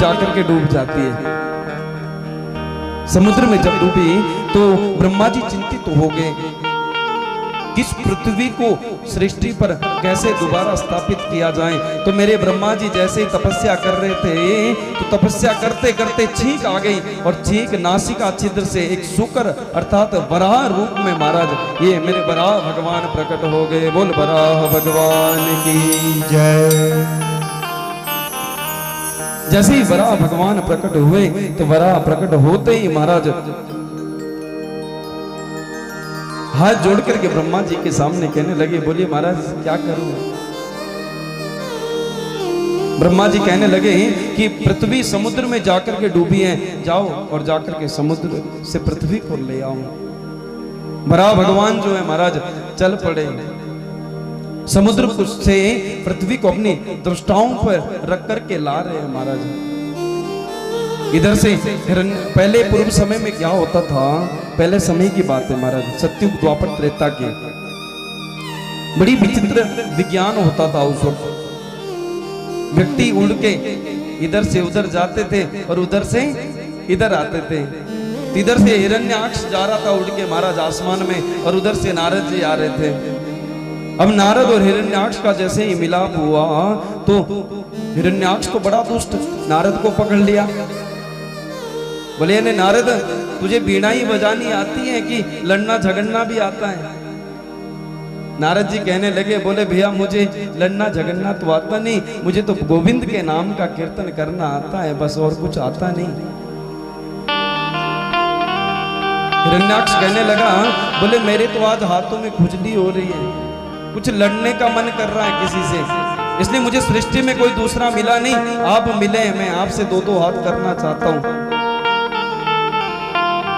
जाकर के डूब जाती है। समुद्र में जब डूबी तो ब्रह्मा जी चिंतित हो गए, किस पृथ्वी को सृष्टि पर कैसे दोबारा स्थापित किया जाए। तो मेरे ब्रह्मा जी जैसे ही तपस्या कर रहे थे तो तपस्या करते करते छींक आ गई और छींक नासिका छिद्र से एक शुक्र अर्थात वराह रूप में महाराज ये मेरे वराह भगवान प्रकट हो गए। बोल वराह भगवान की जय। जैसे ही वराह भगवान प्रकट हुए तो वराह प्रकट होते ही महाराज हाथ जोड़ करके ब्रह्मा जी के सामने कहने लगे, बोलिए महाराज क्या करूं। ब्रह्मा जी कहने लगे कि पृथ्वी समुद्र में जाकर के डूबी है, जाओ और जाकर के समुद्र से पृथ्वी को ले आओ। वराह भगवान जो है महाराज चल पड़े, समुद्र से पृथ्वी को अपनी दृष्टाओं पर रख करके ला रहे हैं महाराज। इधर से पहले पूर्व समय में क्या होता था, पहले समय की बात है महाराज, सत्युग द्वापर त्रेता की बड़ी विचित्र विज्ञान होता था उस वक्त। व्यक्ति उड़ के इधर से उधर जाते थे और उधर से इधर आते थे। इधर से हिरण्याक्ष जा रहा था उड़ के महाराज आसमान में और उधर से नारद जी आ रहे थे। अब नारद और हिरण्याक्ष का जैसे ही मिलाप हुआ तो हिरण्याक्ष को बड़ा दुष्ट नारद को पकड़ लिया। बोले ने नारद तुझे बीड़ा ही बजानी आती है कि लड़ना झगड़ना भी आता है। नारद जी कहने लगे, बोले भैया मुझे लड़ना झगड़ना तो आता नहीं, मुझे तो गोविंद के नाम का कीर्तन करना आता है, बस और कुछ आता नहीं। हिरण्याक्ष कहने लगा, बोले मेरे तो आज हाथों में खुजली हो रही है, कुछ लड़ने का मन कर रहा है किसी से, इसलिए मुझे सृष्टि में कोई दूसरा मिला नहीं, आप मिले, मैं आपसे दो दो हाथ करना चाहता हूं।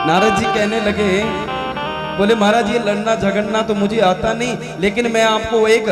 नारद जी कहने लगे, बोले महाराज ये लड़ना झगड़ना तो मुझे आता नहीं, लेकिन मैं आपको एक